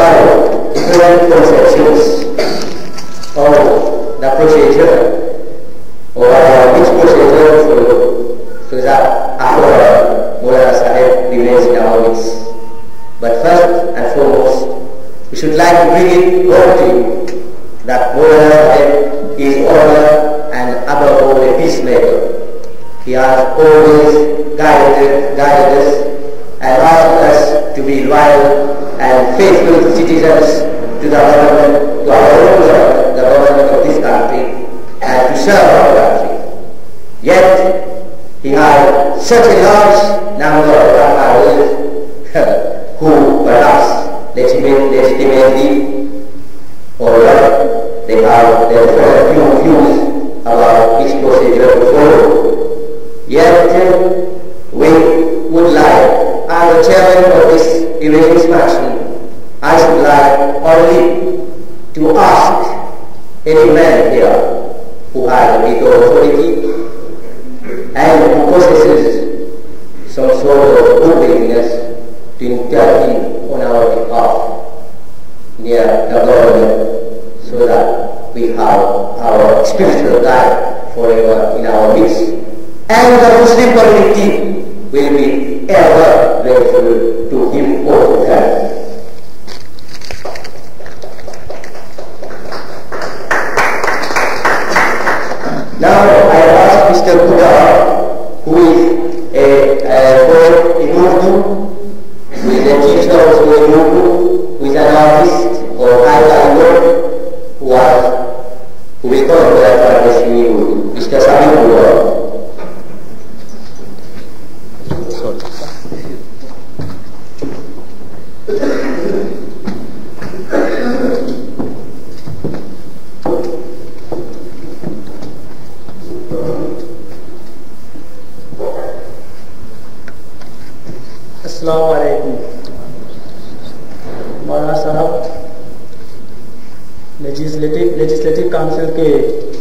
follow different conceptions of the procedure or which procedure to follow so that after Maulana Sahib remains in our midst. But first and foremost, we should like to bring it home to you that Maulana Sahib is honor and above all a peacemaker. He has always guided us and asked us to be loyal and faithful citizens to the government, to our own government, the government of this country, and to serve our country. Yet, he had such a large number of grandfathers who perhaps legitimately or not, they have their different views about which procedure to follow. Yet, we would like, as the chairman of this evening's function, I should like only to ask any man here who has a bit of authority and who possesses some sort of good willingness to intervene on our behalf near the government so that we have our spiritual guide forever in our midst. And the Muslim community will be ever grateful to him or to her. Now I ask Mr. Khodabaccas, who is a poet in Urdu, who is a teacher also in Urdu, who is an artist or high work, who will come to that address in Urdu. Mr. Siddiqui. अस्सलामु अलैकुम। मौलाना साहब, legislative council के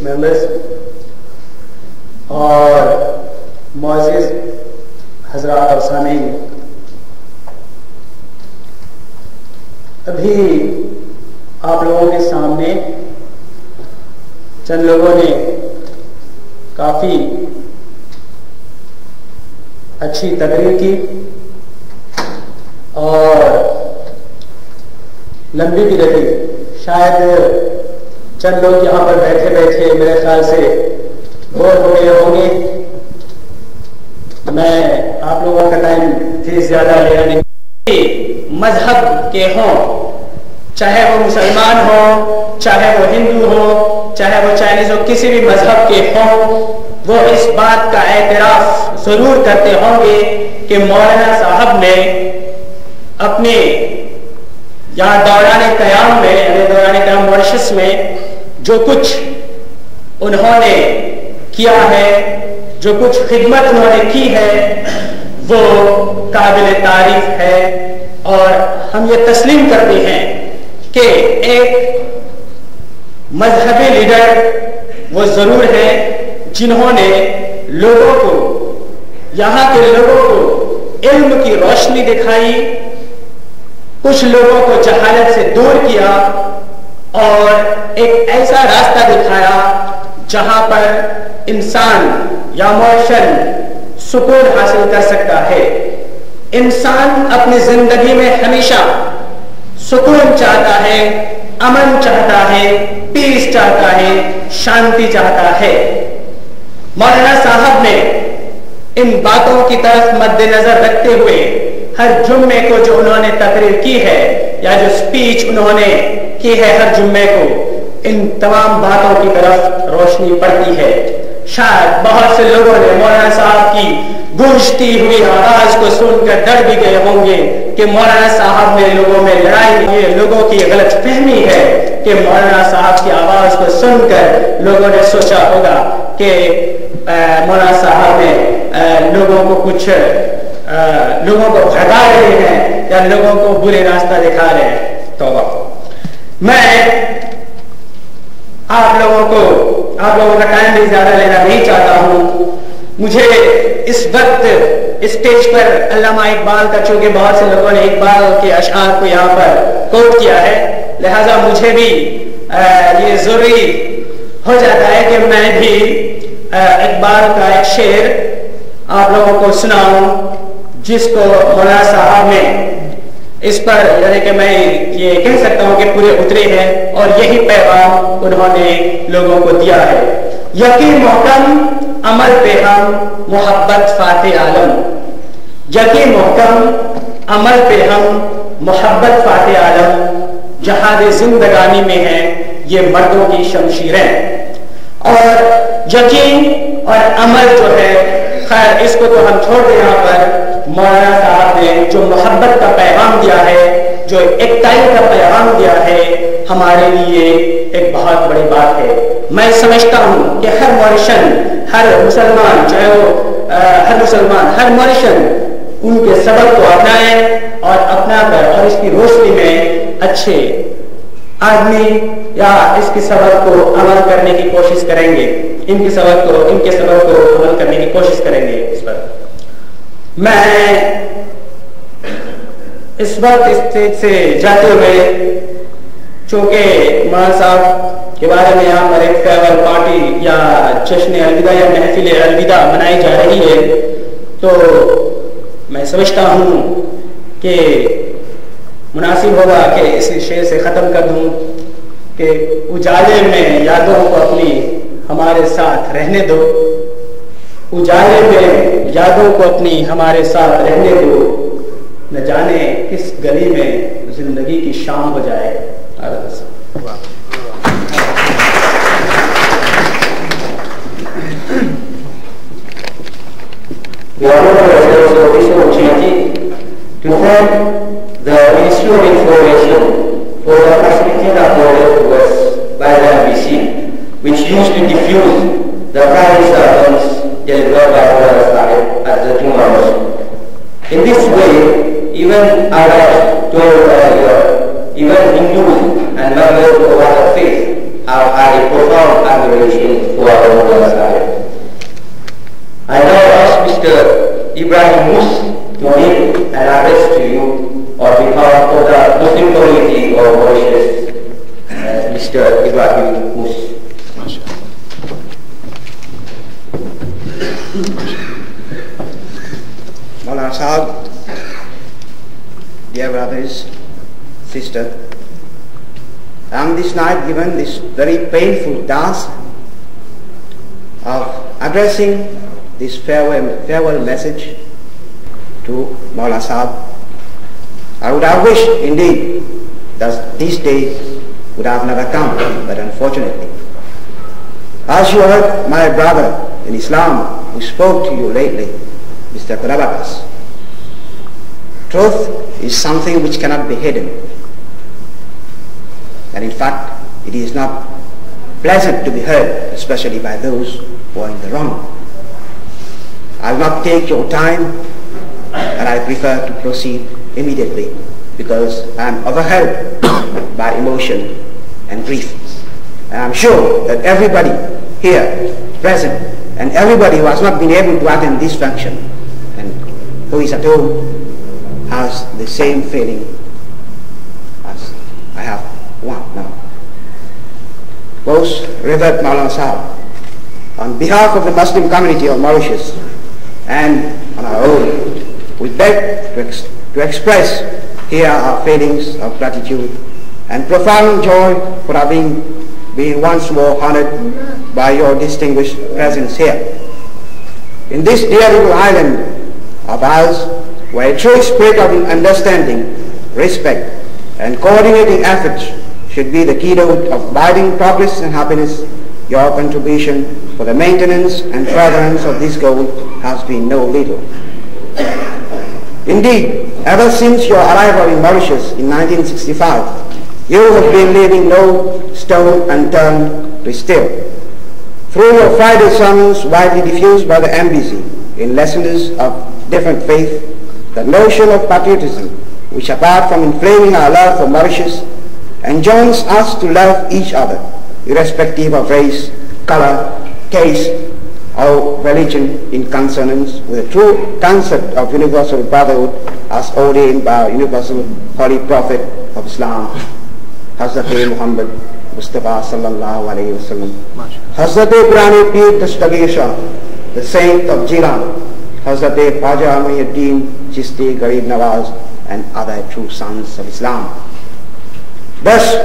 members और मुअज़्ज़िज़ हज़रात और सामीन, अभी आप लोगों के सामने चंद लोगों ने काफी अच्छी तकरीर की और लंबी भी रही। शायद चंद लोग यहाँ पर बैठे बैठे मेरे ख्याल से बोर हो गए होंगे। मैं आप लोगों का टाइम फिर ज्यादा लेना नहीं। मजहब के हों, चाहे वो मुसलमान हो, चाहे वो हिंदू हो, चाहे वो चाइनीज हो, किसी भी मजहब के हों, वो इस बात का एतराफ जरूर करते होंगे कि मौलाना साहब ने अपने यहाँ दौरान क़याम में, दौरान क़याम मॉरिशस में जो कुछ उन्होंने किया है, जो कुछ खिदमत उन्होंने की है, वो काबिल तारीफ है। और हम ये तस्लीम करते हैं कि एक मजहबी लीडर वो जरूर है जिन्होंने लोगों को, यहाँ के लोगों को इल्म की रोशनी दिखाई, कुछ लोगों को जहालत से दूर किया और एक ऐसा रास्ता दिखाया जहां पर इंसान या मनुष्य सुकून हासिल कर सकता है। इंसान अपनी जिंदगी में हमेशा सुकून चाहता है, अमन चाहता है, पीस चाहता है, शांति चाहता है। मौलाना साहब ने इन बातों की तरफ मद्देनजर रखते हुए हर जुम्मे को जो उन्होंने तकरीर की है या जो स्पीच उन्होंने की है हर जुम्मे को, इन तमाम बातों की तरफ रोशनी पड़ती है। शायद बहुत से लोगों ने मौलाना साहब की गूंजती हुई आवाज को सुनकर डर भी गए होंगे कि मौलाना साहब ने लोगों में लड़ाई की। लोगों की गलत फहमी है कि मौलाना साहब की आवाज को सुनकर लोगों ने सोचा होगा कि मौलाना साहब ने लोगों को कुछ लोगों को भगा रहे हैं या लोगों को बुरे रास्ता दिखा रहे हैं। तौबा। मैं आप लोगों का टाइम भी ज्यादा लेना नहीं चाहता हूं। मुझे इस वक्त स्टेज पर अल्लामा इकबाल का, चूंकि बहुत से लोगों ने इकबाल के अशआर को यहाँ पर कोट किया है, लिहाजा मुझे भी ये जरूरी हो जाता है कि मैं भी इकबाल का एक शेर आप लोगों को सुनाऊं, जिसको मौलाना साहब ने इस पर, यानी कि मैं ये कह सकता हूं कि पूरे उतरे हैं और यही पैगाम उन्होंने लोगों को दिया है। यकीन मोहकम अमल पे हम मोहब्बत फाते आलम, यकीन मोहकम अमल पे हम मोहब्बत फाते आलम, जहाद जिंदगानी में है ये मर्दों की शमशीरें। और यकीन और अमल जो है, खैर इसको तो हम छोड़ दें, यहाँ पर मौलाना साहब ने जो मोहब्बत का पैगाम दिया है, जो एकताई का पैगाम दिया है, हमारे लिए एक बहुत बड़ी बात है। मैं समझता हूँ कि हर मॉरिशन, हर मुसलमान, चाहे वो हर मॉरिशन उनके सबक को अपनाए और अपनाकर और इसकी रोशनी में अच्छे आदमी या इसके सबक को अमल करने की कोशिश करेंगे, इनके सबक को अमल करने की कोशिश करेंगे। इस पर मैं इस वक्त स्टेज से जाते हुए, चूंकि मौलाना साहब के बारे में यहाँ पर एक फेयरवेल पार्टी या जश्न अलविदा या महफिल अलविदा मनाई जा रही है, तो मैं समझता हूँ कि मुनासिब होगा कि इस शेर से ख़त्म कर दूँ कि उजाले में यादों को अपनी हमारे साथ रहने दो, उजाले में यादों को अपनी हमारे साथ रहने दो, न जाने किस गली में जिंदगी की शाम हो जाए। We are also of this opportunity to thank the Ministry of Information for the facility afforded to us by the MBC, which used to diffuse the private sermons delivered by Maulanā Sahib at the Jummah Mosque. In this way, even Arabs told earlier, even Hindus and members of other faiths have had a profound admiration for our Maulanā Sahib. I now ask Mr. Ibrahim to make an address to you on behalf of the Muslim community of Mauritius. Mr. Ibrahim Mus. Maulana Sahib, dear brothers, sisters, I am this night given this very painful task of addressing this farewell message to Maulana Sahib. I would have wished indeed that this day would have never come, but unfortunately, as you heard my brother in Islam who spoke to you lately, Mr. Khodabaccas, truth is something which cannot be hidden, and in fact it is not pleasant to be heard, especially by those who are in the wrong. I will not take your time, and I prefer to proceed immediately because I am overwhelmed by emotion and grief. And I am sure that everybody here present and everybody who has not been able to attend this function and who is at home has the same feeling as I have one now. Most revered Maulana Sahib, on behalf of the Muslim community of Mauritius and on our own, we beg to express here our feelings of gratitude and profound joy for having been once more honored by your distinguished presence here. In this dear little island of ours, where a true spirit of understanding, respect, and coordinating efforts should be the keynote of abiding progress and happiness, your contribution for the maintenance and furtherance of this goal has been no little. Indeed, ever since your arrival in Mauritius in 1965, you have been leaving no stone unturned to still. Through your Friday sermons widely diffused by the MBC in listeners of different faith, the notion of patriotism, which apart from inflaming our love for Mauritius, enjoins us to love each other, irrespective of race, color, caste, our religion in consonance with the true concept of universal brotherhood as ordained by our universal holy prophet of Islam, Hazrat Muhammad Mustafa sallallahu alayhi wa sallam. Hazrat Ibrahim Pir Dastagir Shah, the saint of Jilan, Hazrat Khwaja Muhyiddin Chishti Garib Nawaz, and other true sons of Islam. Thus,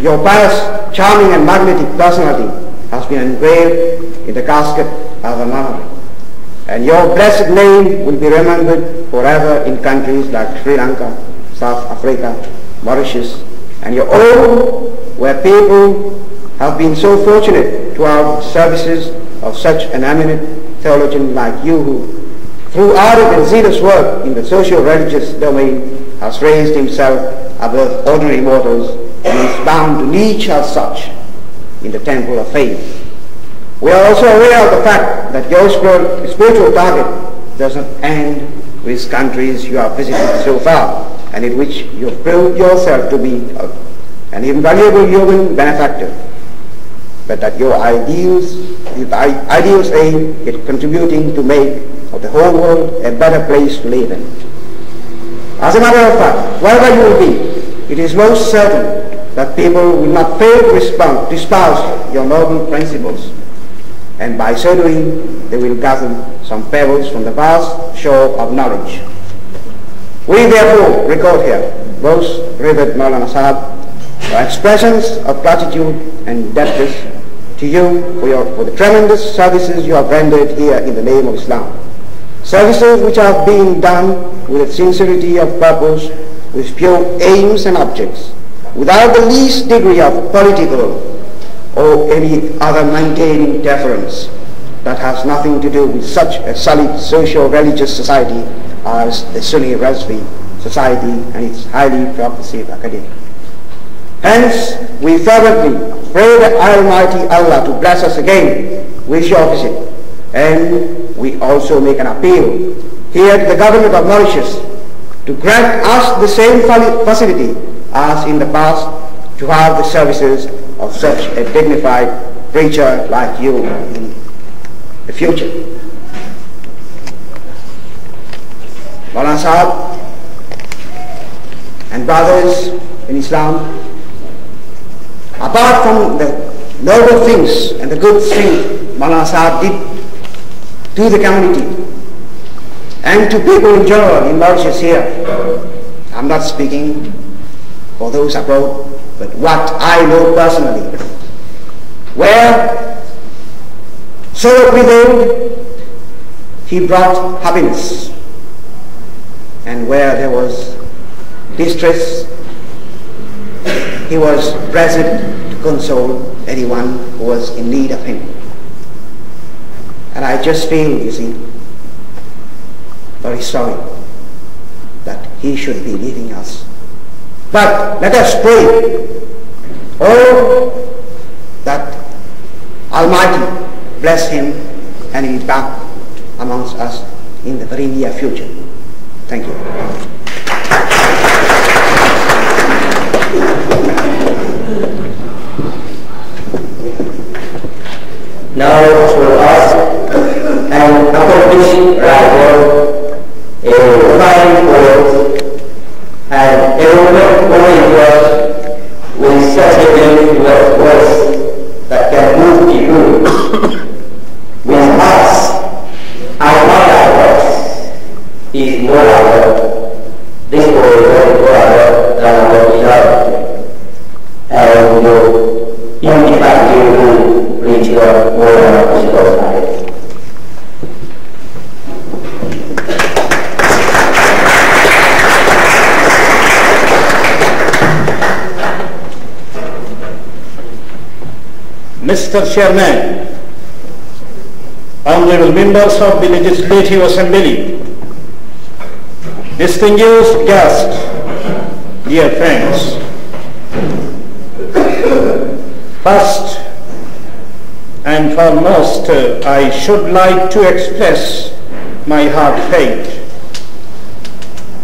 your pious, charming and magnetic personality has been engraved in the casket as a memory, and your blessed name will be remembered forever in countries like Sri Lanka, South Africa, Mauritius, and your own, where people have been so fortunate to have services of such an eminent theologian like you, who, through ardent and zealous work in the socio-religious domain, has raised himself above ordinary mortals and is bound to teach as such in the temple of faith. We are also aware of the fact that your spiritual target does not end with countries you have visited so far, and in which you have proved yourself to be an invaluable human benefactor, but that your ideals aim at contributing to make of the whole world a better place to live in. As a matter of fact, wherever you will be, it is most certain that people will not fail to espouse your noble principles, and by so doing they will gather some pebbles from the vast shore of knowledge. We therefore record here, most revered Maulana Sahab, our expressions of gratitude and indebtedness to you for the tremendous services you have rendered here in the name of Islam. Services which have been done with a sincerity of purpose, with pure aims and objects, without the least degree of political or any other maintaining deference that has nothing to do with such a solid socio-religious society as the Sunni Razvi Society and its highly progressive academy. Hence, we fervently pray the Almighty Allah to bless us again with your visit, and we also make an appeal here to the government of Mauritius to grant us the same facility as in the past to have the services of such a dignified preacher like you in the future. Maulana Sahab and brothers in Islam, apart from the noble things and the good things Maulana Sahab did to the community and to people in general in Mauritius here, I'm not speaking for those abroad, but what I know personally, where sorrow prevailed, he brought happiness, and where there was distress, he was present to console anyone who was in need of him. And I just feel, you see, very sorry that he should be leaving us. But let us pray, that Almighty bless him and he be back amongst us in the very near future. Thank you. Now to ask an accomplished writer, a fine poet, and a woman orator with such a beautiful voice that can move people with hearts and not hearts, is no other. This orator is no other than our beloved and indefatigable preacher Maulana M.I.Khushtar. Mr. Chairman, honorable members of the Legislative Assembly, distinguished guests, dear friends, first and foremost, I should like to express my heartfelt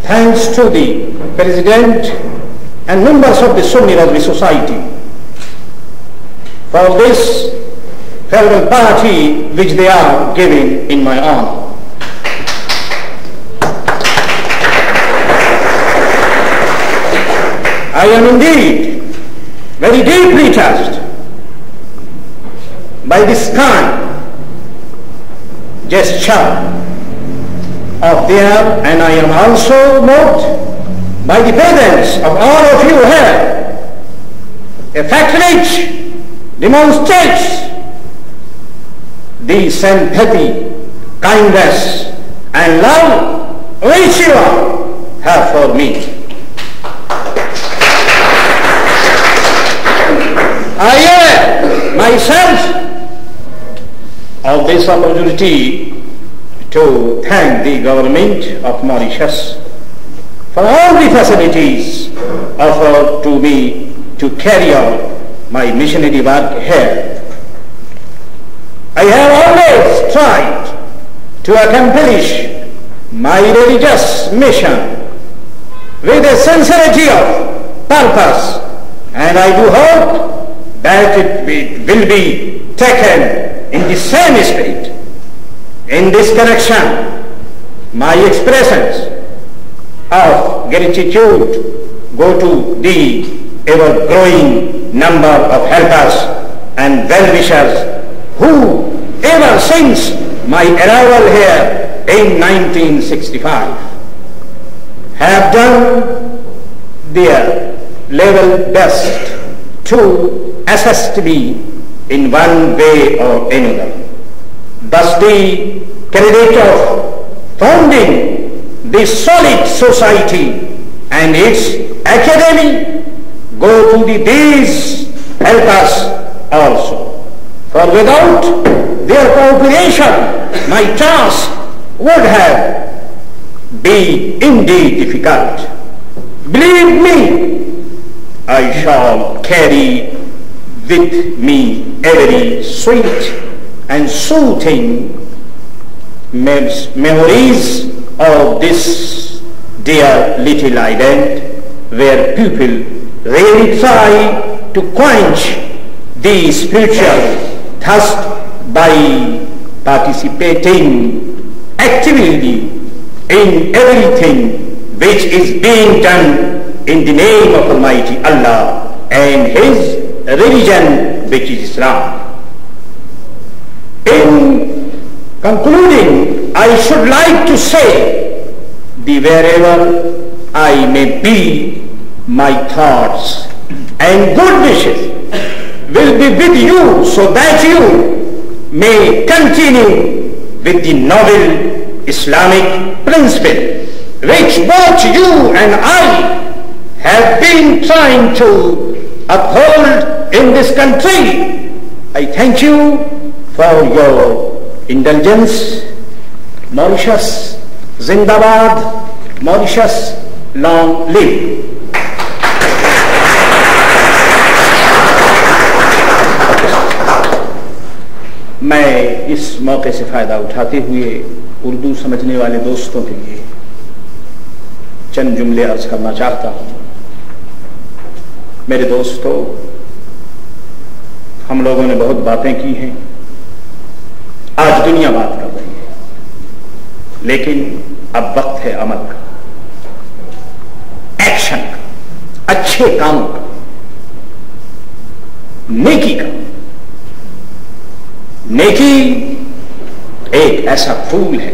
thanks to the President and members of the Sunni Razvi Society for this farewell party which they are giving in my honor. I am indeed very deeply touched by this kind gesture of theirs, and I am also moved by the presence of all of you here, a fact which demonstrates the sympathy, kindness and love which you all have for me. I am myself of this opportunity to thank the government of Mauritius for all the facilities offered to me to carry out my missionary work here. I have always tried to accomplish my religious mission with a sincerity of purpose, and I do hope that it will be taken in the same spirit. In this connection, my expressions of gratitude go to the ever-growing number of helpers and well-wishers who, ever since my arrival here in 1965, have done their level best to assist me in one way or another. Thus the credit of founding this solid society and its academy go to these helpers also. For without their cooperation, my task would have been indeed difficult. Believe me, I shall carry with me every sweet and soothing memories of this dear little island where people really try to quench the spiritual thirst by participating actively in everything which is being done in the name of Almighty Allah and His religion, which is Islam. In concluding, I should like to say that wherever I may be, my thoughts and good wishes will be with you so that you may continue with the noble Islamic principle which both you and I have been trying to uphold in this country. I thank you for your indulgence. Mauritius Zindabad, Mauritius long live. मैं इस मौके से फ़ायदा उठाते हुए उर्दू समझने वाले दोस्तों के लिए चंद जुमले अर्ज करना चाहता हूँ। मेरे दोस्तों, हम लोगों ने बहुत बातें की हैं, आज दुनिया बात कर रही है, लेकिन अब वक्त है अमल का, एक्शन का, अच्छे कामों का, नेकी का। नेकी एक ऐसा फूल है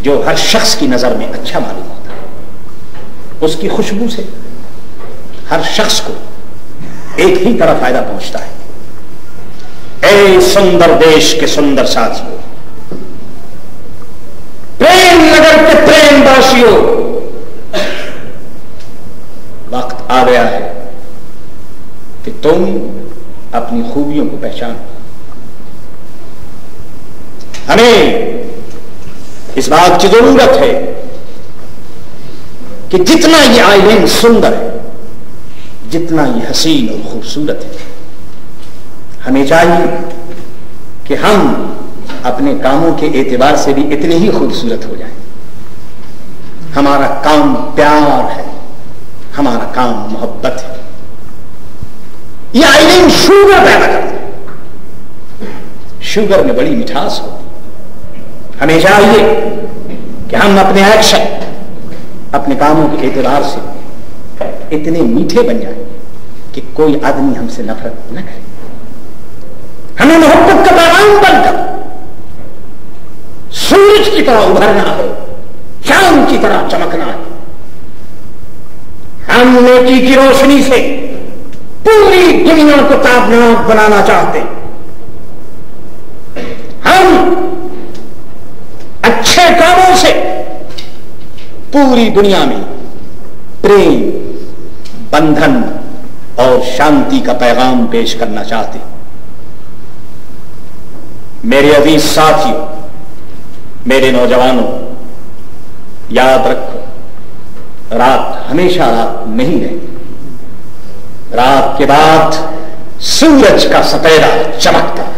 जो हर शख्स की नजर में अच्छा मालूम होता है। उसकी खुशबू से हर शख्स को एक ही तरह फायदा पहुंचता है। ऐ सुंदर देश के सुंदर साथियों, प्रेम नगर के प्रेमवासियों, वक्त आ गया है कि तुम अपनी खूबियों को पहचानो। हमें इस बात की जरूरत है कि जितना ये आइलैंड सुंदर है, जितना ये हसीन और खूबसूरत है, हमें चाहिए कि हम अपने कामों के एतबार से भी इतने ही खूबसूरत हो जाएं। हमारा काम प्यार है, हमारा काम मोहब्बत है। ये आइलिन शुगर पैदा करते हैं। शुगर में बड़ी मिठास होती। हमें चाहिए कि हम अपने एक्शन, अपने कामों के एतबार से इतने मीठे बन जाए कि कोई आदमी हमसे नफरत न करे। हमें मोहब्बत का पैगाम बनकर सूरज की तरह उभरना है, चांद की तरह चमकना है। हम नेकी की रोशनी से पूरी दुनिया को ताबनाक बनाना चाहते हैं। हम अच्छे कामों से पूरी दुनिया में प्रेम, बंधन और शांति का पैगाम पेश करना चाहते हैं। मेरे अजीज साथियों, मेरे नौजवानों, याद रखो, रात हमेशा रात नहीं रहती। रात के बाद सूरज का सपेरा चमकता है।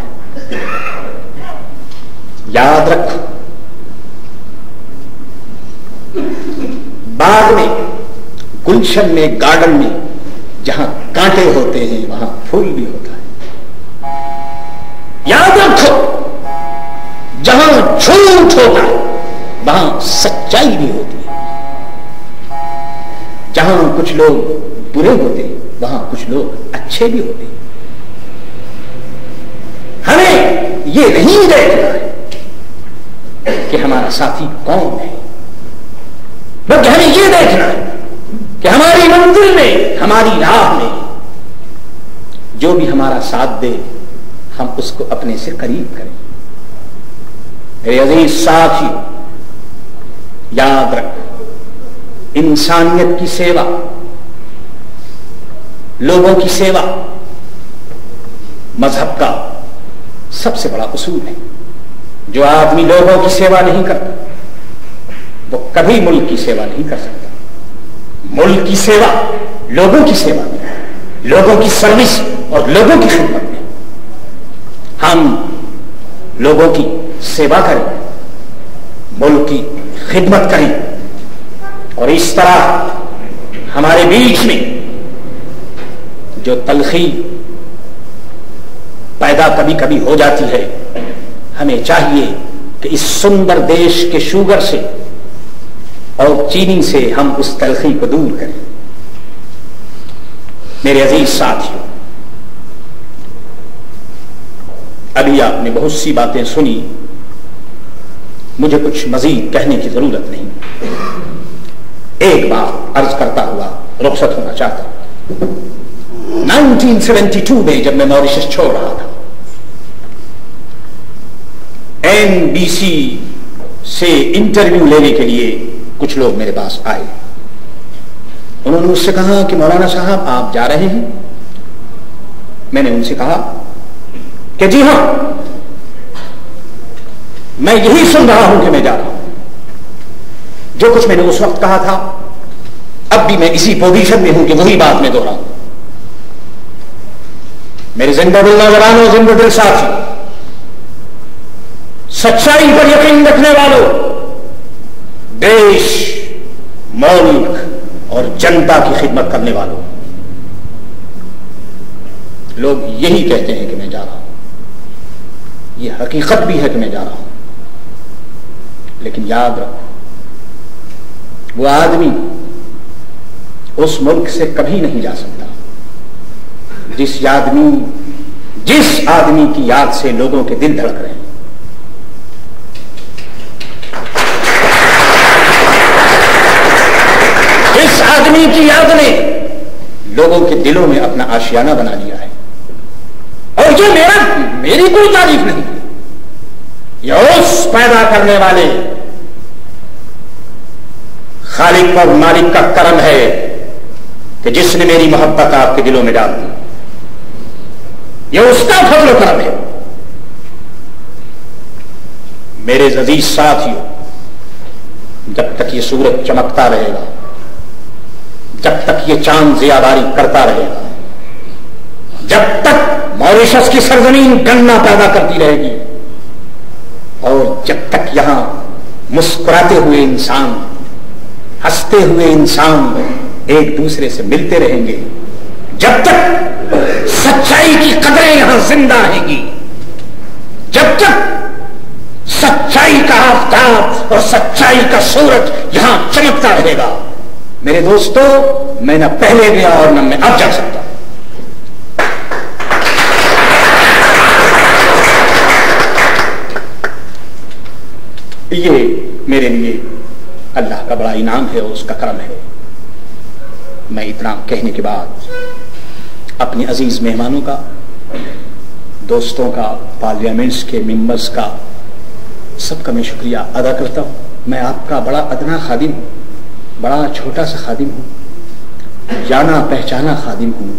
याद रखो, बाग में, गुलशन में, गार्डन में जहां कांटे होते हैं वहां फूल भी होता है। याद रखो, जहां झूठ होता है वहां सच्चाई भी होती है। जहां कुछ लोग बुरे होते हैं वहां कुछ लोग अच्छे भी होते हैं। हमें यह नहीं देखना है कि हमारा साथी कौन है, बल्कि हमें यह देखना है कि हमारी मंजिल में, हमारी राह में जो भी हमारा साथ दे, हम उसको अपने से करीब करें। मेरे अजीज साथी, याद रखो, इंसानियत की सेवा, लोगों की सेवा मजहब का सबसे बड़ा उसूल है। जो आदमी लोगों की सेवा नहीं करता वो कभी मुल्क की सेवा नहीं कर सकता। मुल्क की सेवा लोगों की सेवा में, लोगों की सर्विस और लोगों की खिदमत में। हम लोगों की सेवा करें, मुल्क की खिदमत करें, और इस तरह हमारे बीच में जो तलखी पैदा कभी कभी हो जाती है, हमें चाहिए कि इस सुंदर देश के शुगर से और चीनी से हम उस तलखी को दूर करें। मेरे अजीज साथियों, अभी आपने बहुत सी बातें सुनी, मुझे कुछ मजीद कहने की जरूरत नहीं। एक बात अर्ज करता हुआ रुखसत होना चाहता हूं। 1972 में जब मैं मॉरिशस छोड़ रहा था, NBC से इंटरव्यू लेने के लिए कुछ लोग मेरे पास आए। उन्होंने मुझसे कहा कि मौलाना साहब आप जा रहे हैं? मैंने उनसे कहा कि जी हां, मैं यही सुन रहा हूं कि मैं जा रहा हूं। जो कुछ मैंने उस वक्त कहा था, अब भी मैं इसी पोजीशन में हूं कि वही बात मैं दोहराऊं। मेरे जिंदा-दिल नौजवानों, जिंदा-दिल साथी, सच्चाई पर यकीन रखने वालों, देश, मुल्क और जनता की खिदमत करने वालों, लोग यही कहते हैं कि मैं जा रहा हूं। यह हकीकत भी है कि मैं जा रहा हूं। लेकिन याद रखो, वो आदमी उस मुल्क से कभी नहीं जा सकता जिस आदमी की याद से लोगों के दिल धड़क रहे हैं। जिस आदमी की याद ने लोगों के दिलों में अपना आशियाना बना लिया है। और ये मेरी कोई तारीफ नहीं है, यह उस पैदा करने वाले खालिक और मालिक का करम है कि जिसने मेरी मोहब्बत आपके दिलों में डाल दी। यह उसका फजल करम है। मेरे अजीज साथियों, जब तक ये सूरज चमकता रहेगा, जब तक ये चांद ज़ियाबारी करता रहेगा, जब तक मॉरिशस की सरजमीन गन्ना पैदा करती रहेगी, और जब तक यहां मुस्कुराते हुए इंसान, हंसते हुए इंसान एक दूसरे से मिलते रहेंगे, जब तक सच्चाई की कदरें यहां जिंदा रहेंगी, जब तक सच्चाई का आफताब और सच्चाई का सूरज यहां चमकता रहेगा, मेरे दोस्तों, मैं न पहले गया और न मैं अब जा सकता। ये मेरे लिए अल्लाह का बड़ा इनाम है और उसका करम है। मैं इतना कहने के बाद अपने अजीज मेहमानों का, दोस्तों का, पार्लियामेंट्स के मेंबर्स का, सबका मैं शुक्रिया अदा करता हूं। मैं आपका बड़ा अदना खादिम हूं, बड़ा छोटा सा खादिम हूं, जाना पहचाना खादिम हूं।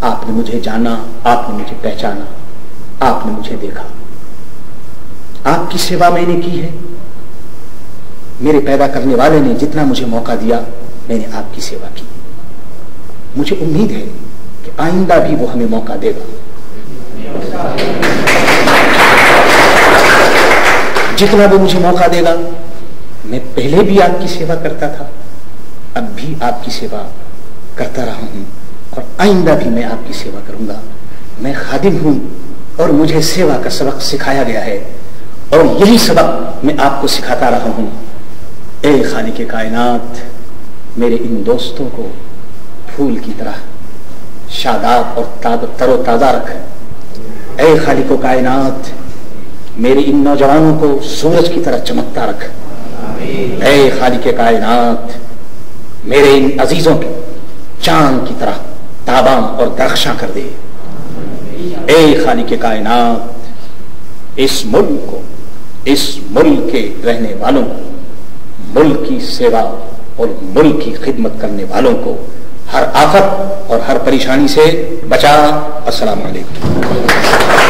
आपने मुझे जाना, आपने मुझे पहचाना, आपने मुझे देखा, आपकी सेवा मैंने की है। मेरे पैदा करने वाले ने जितना मुझे मौका दिया, मैंने आपकी सेवा की। मुझे उम्मीद है कि आइंदा भी वो हमें मौका देगा। जितना वो मुझे मौका देगा, मैं पहले भी आपकी सेवा करता था, अब भी आपकी सेवा करता रहा हूं और आइंदा भी मैं आपकी सेवा करूंगा। मैं खादिम हूं और मुझे सेवा का सबक सिखाया गया है और यही सबक मैं आपको सिखाता रहा हूं। ए खालिक कायनात, मेरे इन दोस्तों को फूल की तरह शादाब और तरोताजा रख। ए खालिक कायनात, मेरे इन नौजवानों को सूरज की तरह चमकता रख। ए खालिक कायनात, मेरे इन अजीजों को चांद की तरह ताबां और दरख्शां कर दे। ए खालिक कायनात, इस मुल्क को, इस मुल्क के रहने वालों को, मुल्क की सेवा और मुल्क की खिदमत करने वालों को हर आफत और हर परेशानी से बचा। अस्सलाम वालेकुम।